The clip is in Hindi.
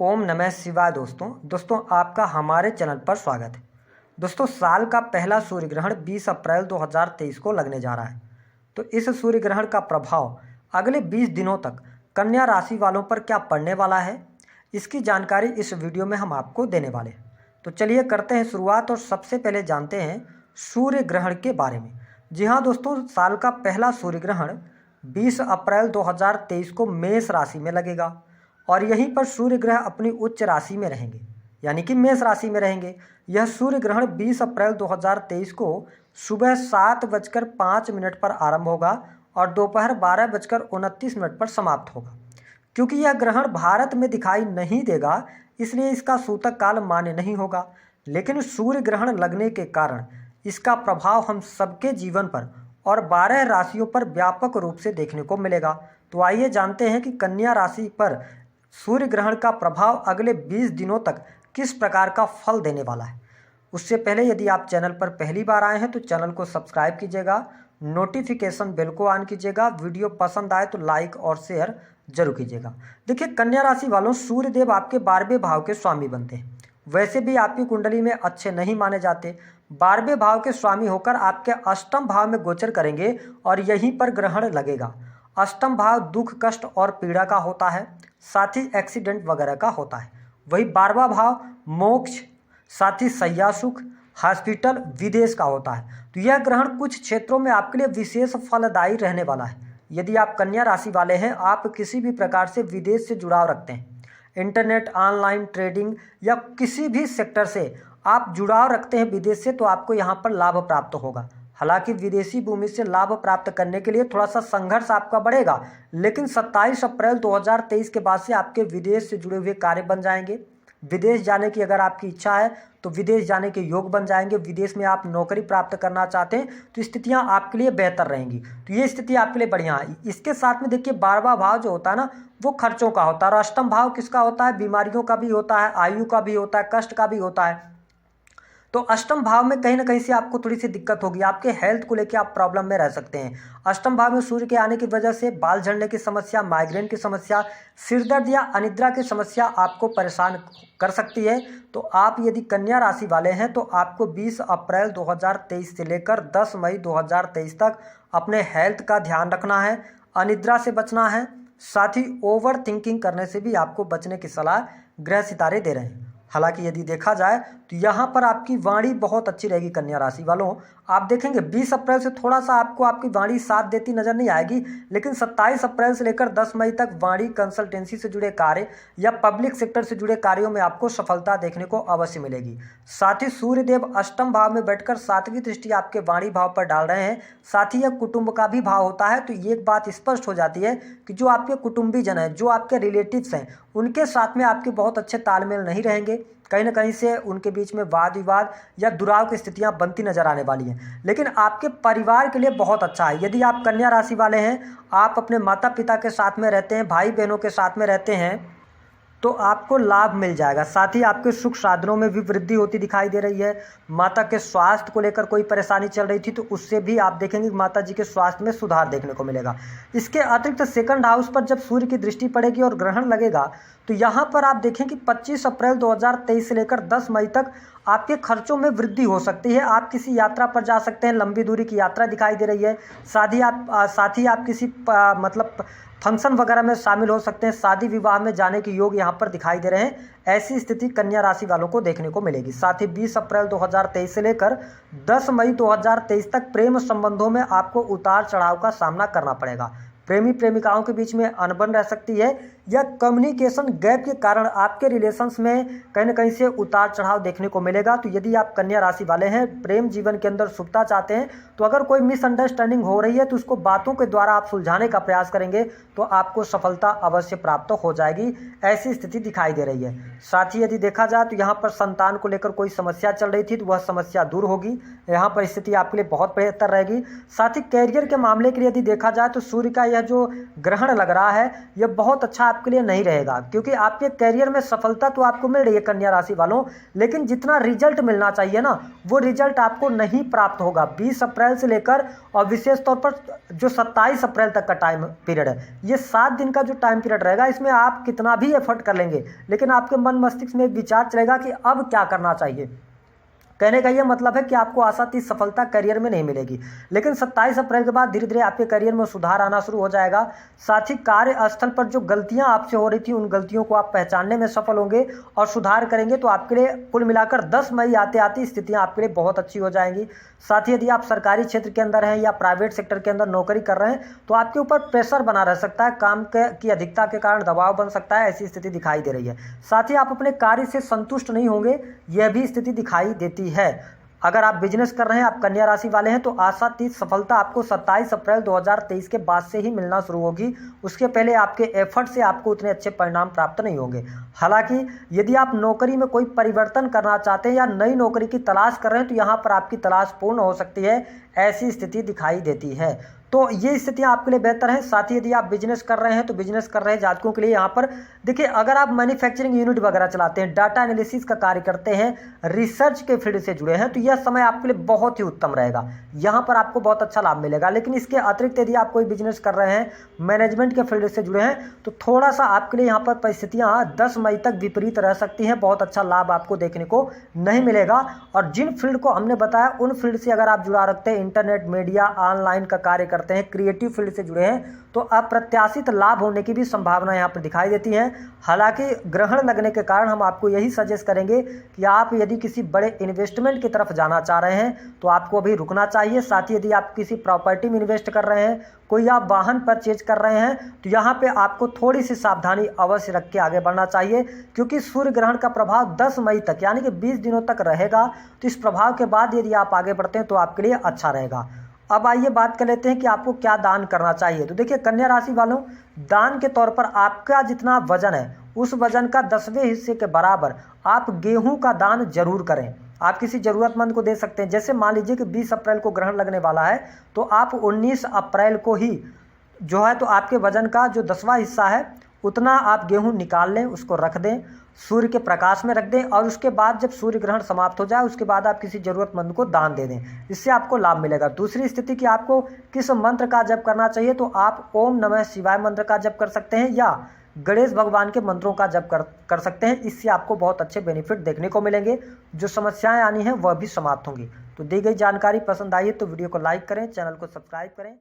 ओम नमः शिवाय। दोस्तों आपका हमारे चैनल पर स्वागत है। दोस्तों साल का पहला सूर्य ग्रहण 20 अप्रैल 2023 को लगने जा रहा है। तो इस सूर्य ग्रहण का प्रभाव अगले 20 दिनों तक कन्या राशि वालों पर क्या पड़ने वाला है, इसकी जानकारी इस वीडियो में हम आपको देने वाले हैं। तो चलिए करते हैं शुरुआत और सबसे पहले जानते हैं सूर्य ग्रहण के बारे में। जी हाँ दोस्तों, साल का पहला सूर्य ग्रहण 20 अप्रैल 2023 को मेष राशि में लगेगा और यहीं पर सूर्य ग्रह अपनी उच्च राशि में रहेंगे, यानी कि मेष राशि में रहेंगे। यह सूर्य ग्रहण 20 अप्रैल 2023 को सुबह 7:05 पर आरंभ होगा और दोपहर 12:29 पर समाप्त होगा। क्योंकि यह ग्रहण भारत में दिखाई नहीं देगा, इसलिए इसका सूतक काल मान्य नहीं होगा, लेकिन सूर्य ग्रहण लगने के कारण इसका प्रभाव हम सबके जीवन पर और 12 राशियों पर व्यापक रूप से देखने को मिलेगा। तो आइए जानते हैं कि कन्या राशि पर सूर्य ग्रहण का प्रभाव अगले 20 दिनों तक किस प्रकार का फल देने वाला है। उससे पहले यदि आप चैनल पर पहली बार आए हैं तो चैनल को सब्सक्राइब कीजिएगा, नोटिफिकेशन बेल को ऑन कीजिएगा, वीडियो पसंद आए तो लाइक और शेयर जरूर कीजिएगा। देखिए कन्या राशि वालों, सूर्य देव आपके 12वें भाव के स्वामी बनते हैं। वैसे भी आपकी कुंडली में अच्छे नहीं माने जाते। 12वें भाव के स्वामी होकर आपके अष्टम भाव में गोचर करेंगे और यहीं पर ग्रहण लगेगा। अष्टम भाव दुख, कष्ट और पीड़ा का होता है, साथ ही एक्सीडेंट वगैरह का होता है। वही 12वां भाव मोक्ष, साथ ही सैया सुख, हॉस्पिटल, विदेश का होता है। तो यह ग्रहण कुछ क्षेत्रों में आपके लिए विशेष फलदायी रहने वाला है। यदि आप कन्या राशि वाले हैं, आप किसी भी प्रकार से विदेश से जुड़ाव रखते हैं, इंटरनेट, ऑनलाइन ट्रेडिंग या किसी भी सेक्टर से आप जुड़ाव रखते हैं विदेश से, तो आपको यहाँ पर लाभ प्राप्त होगा। हालांकि विदेशी भूमि से लाभ प्राप्त करने के लिए थोड़ा सा संघर्ष आपका बढ़ेगा, लेकिन 27 अप्रैल 2023 के बाद से आपके विदेश से जुड़े हुए कार्य बन जाएंगे। विदेश जाने की अगर आपकी इच्छा है तो विदेश जाने के योग बन जाएंगे। विदेश में आप नौकरी प्राप्त करना चाहते हैं तो स्थितियां आपके लिए बेहतर रहेंगी। तो ये स्थिति आपके लिए बढ़िया है। इसके साथ में देखिए 12वां भाव जो होता है ना, वो खर्चों का होता है और अष्टम भाव किसका होता है? बीमारियों का भी होता है, आयु का भी होता है, कष्ट का भी होता है। तो अष्टम भाव में कहीं ना कहीं से आपको थोड़ी सी दिक्कत होगी, आपके हेल्थ को लेकर आप प्रॉब्लम में रह सकते हैं। अष्टम भाव में सूर्य के आने की वजह से बाल झड़ने की समस्या, माइग्रेन की समस्या, सिरदर्द या अनिद्रा की समस्या आपको परेशान कर सकती है। तो आप यदि कन्या राशि वाले हैं तो आपको 20 अप्रैल 2023 से लेकर 10 मई 2023 तक अपने हेल्थ का ध्यान रखना है, अनिद्रा से बचना है, साथ ही ओवर थिंकिंग करने से भी आपको बचने की सलाह ग्रह सितारे दे रहे हैं। हालांकि यदि देखा जाए तो यहाँ पर आपकी वाणी बहुत अच्छी रहेगी कन्या राशि वालों। आप देखेंगे 20 अप्रैल से थोड़ा सा आपको आपकी वाणी साथ देती नजर नहीं आएगी, लेकिन 27 अप्रैल से लेकर 10 मई तक वाणी, कंसल्टेंसी से जुड़े कार्य या पब्लिक सेक्टर से जुड़े कार्यों में आपको सफलता देखने को अवश्य मिलेगी। साथ ही सूर्य देव अष्टम भाव में बैठकर 7वीं दृष्टि आपके वाणी भाव पर डाल रहे हैं। साथ ही यह कुटुंब का भी भाव होता है। तो ये एक बात स्पष्ट हो जाती है कि जो आपके कुटुंबीजन हैं, जो आपके रिलेटिव्स हैं, उनके साथ में आपके बहुत अच्छे तालमेल नहीं रहेंगे। कहीं ना कहीं से उनके बीच में वाद विवाद या दुराव की स्थितियां बनती नजर आने वाली हैं। लेकिन आपके परिवार के लिए बहुत अच्छा है। यदि आप कन्या राशि वाले हैं, आप अपने माता पिता के साथ में रहते हैं, भाई बहनों के साथ में रहते हैं, तो आपको लाभ मिल जाएगा। साथ ही आपके सुख साधनों में भी वृद्धि होती दिखाई दे रही है। माता के स्वास्थ्य को लेकर कोई परेशानी चल रही थी तो उससे भी आप देखेंगे कि माता जी के स्वास्थ्य में सुधार देखने को मिलेगा। इसके अतिरिक्त सेकंड हाउस पर जब सूर्य की दृष्टि पड़ेगी और ग्रहण लगेगा तो यहाँ पर आप देखें कि 25 अप्रैल 2023 से लेकर 10 मई तक आपके खर्चों में वृद्धि हो सकती है। आप किसी यात्रा पर जा सकते हैं, लंबी दूरी की यात्रा दिखाई दे रही है। साथ ही आप किसी मतलब फंक्शन वगैरह में शामिल हो सकते हैं, शादी विवाह में जाने के योग यहाँ पर दिखाई दे रहे हैं। ऐसी स्थिति कन्या राशि वालों को देखने को मिलेगी। साथ ही 20 अप्रैल 2023 से लेकर 10 मई 2023 तक प्रेम संबंधों में आपको उतार चढ़ाव का सामना करना पड़ेगा। प्रेमी प्रेमिकाओं के बीच में अनबन रह सकती है या कम्युनिकेशन गैप के कारण आपके रिलेशंस में कहीं ना कहीं से उतार चढ़ाव देखने को मिलेगा। तो यदि आप कन्या राशि वाले हैं, प्रेम जीवन के अंदर सुखता चाहते हैं, तो अगर कोई मिसअंडरस्टैंडिंग हो रही है तो उसको बातों के द्वारा आप सुलझाने का प्रयास करेंगे तो आपको सफलता अवश्य प्राप्त हो जाएगी। ऐसी स्थिति दिखाई दे रही है। साथ ही यदि देखा जाए तो यहाँ पर संतान को लेकर कोई समस्या चल रही थी तो वह समस्या दूर होगी। यहाँ पर स्थिति आपके लिए बहुत बेहतर रहेगी। साथ ही कैरियर के मामले के लिए यदि देखा जाए तो सूर्य का यह जो ग्रहण लग रहा है, यह बहुत अच्छा आपके लिए नहीं रहेगा, क्योंकि आपके करियर में सफलता तो आपको मिल रही है कन्या राशि वालों, लेकिन जितना रिजल्ट मिलना चाहिए ना, वो रिजल्ट आपको नहीं प्राप्त होगा। 20 अप्रैल से लेकर और विशेष तौर पर जो 27 अप्रैल तक का टाइम पीरियड है, ये 7 दिन का जो टाइम पीरियड रहेगा, इसमें आप कितना भी एफर्ट कर लेंगे, लेकिन आपके मन मस्तिष्क में विचार चलेगा कि अब क्या करना चाहिए। कहने का यह मतलब है कि आपको आशातीत सफलता करियर में नहीं मिलेगी, लेकिन 27 अप्रैल के बाद धीरे धीरे आपके करियर में सुधार आना शुरू हो जाएगा। साथ ही कार्यस्थल पर जो गलतियां आपसे हो रही थी, उन गलतियों को आप पहचानने में सफल होंगे और सुधार करेंगे, तो आपके लिए कुल मिलाकर 10 मई आते आते स्थितियां आपके लिए बहुत अच्छी हो जाएंगी। साथ ही यदि आप सरकारी क्षेत्र के अंदर हैं या प्राइवेट सेक्टर के अंदर नौकरी कर रहे हैं, तो आपके ऊपर प्रेशर बना रह सकता है, काम की अधिकता के कारण दबाव बन सकता है, ऐसी स्थिति दिखाई दे रही है। साथ ही आप अपने कार्य से संतुष्ट नहीं होंगे, यह भी स्थिति दिखाई देती है। अगर आप बिजनेस कर रहे हैं, आप कन्या राशि वाले हैं, तो आशातीत सफलता आपको 27 अप्रैल 2023 के बाद से ही मिलना शुरू होगी। उसके पहले आपके एफर्ट से आपको उतने अच्छे परिणाम प्राप्त नहीं होंगे। हालांकि यदि आप नौकरी में कोई परिवर्तन करना चाहते हैं या नई नौकरी की तलाश कर रहे हैं, तो यहाँ पर आपकी तलाश पूर्ण हो सकती है, ऐसी स्थिति दिखाई देती है। तो ये स्थितियां आपके लिए बेहतर हैं। साथ ही यदि आप बिजनेस कर रहे हैं, तो बिजनेस कर रहे जातकों के लिए यहाँ पर देखिए, अगर आप मैन्युफैक्चरिंग यूनिट वगैरह चलाते हैं, डाटा एनालिसिस का कार्य करते हैं, रिसर्च के फील्ड से जुड़े हैं, तो यह समय आपके लिए बहुत ही उत्तम रहेगा। यहाँ पर आपको बहुत अच्छा लाभ मिलेगा। लेकिन इसके अतिरिक्त यदि आप कोई बिजनेस कर रहे हैं, मैनेजमेंट के फील्ड से जुड़े हैं, तो थोड़ा सा आपके लिए यहाँ पर परिस्थितियाँ 10 मई तक विपरीत रह सकती हैं। बहुत अच्छा लाभ आपको देखने को नहीं मिलेगा। और जिन फील्ड को हमने बताया, उन फील्ड से अगर आप जुड़ा रखते हैं, इंटरनेट, मीडिया, ऑनलाइन का कार्य करते हैं, क्रिएटिव फील्ड से जुड़े हैं, तो अप्रत्याशित लाभ होने की भी संभावना यहाँ पर दिखाई देती है। हालांकि ग्रहण लगने के कारण हम आपको यही सजेस्ट करेंगे कि आप यदि किसी बड़े इन्वेस्टमेंट की तरफ जाना चाह रहे हैं, तो आपको अभी रुकना चाहिए। साथ ही यदि आप किसी प्रॉपर्टी में इन्वेस्ट कर रहे हैं, कोई आप वाहन परचेज कर रहे हैं, तो यहाँ पे आपको थोड़ी सी सावधानी अवश्य रख के आगे बढ़ना चाहिए, क्योंकि सूर्य ग्रहण का प्रभाव 10 मई तक यानी कि 20 दिनों तक रहेगा। तो इस प्रभाव के बाद यदि आप आगे बढ़ते हैं, तो आपके लिए अच्छा रहेगा। अब आइए बात कर लेते हैं कि आपको क्या दान करना चाहिए। तो देखिए कन्या राशि वालों, दान के तौर पर आपका जितना वजन है, उस वजन का 10वें हिस्से के बराबर आप गेहूं का दान जरूर करें। आप किसी जरूरतमंद को दे सकते हैं। जैसे मान लीजिए कि 20 अप्रैल को ग्रहण लगने वाला है, तो आप 19 अप्रैल को ही जो है, तो आपके वजन का जो 10वां हिस्सा है, उतना आप गेहूं निकाल लें, उसको रख दें, सूर्य के प्रकाश में रख दें, और उसके बाद जब सूर्य ग्रहण समाप्त हो जाए, उसके बाद आप किसी जरूरतमंद को दान दे दें। इससे आपको लाभ मिलेगा। दूसरी स्थिति कि आपको किस मंत्र का जप करना चाहिए, तो आप ओम नमः शिवाय मंत्र का जप कर सकते हैं या गणेश भगवान के मंत्रों का जप कर सकते हैं। इससे आपको बहुत अच्छे बेनिफिट देखने को मिलेंगे। जो समस्याएं आनी हैं वह भी समाप्त होंगी। तो दी गई जानकारी पसंद आई है तो वीडियो को लाइक करें, चैनल को सब्सक्राइब करें।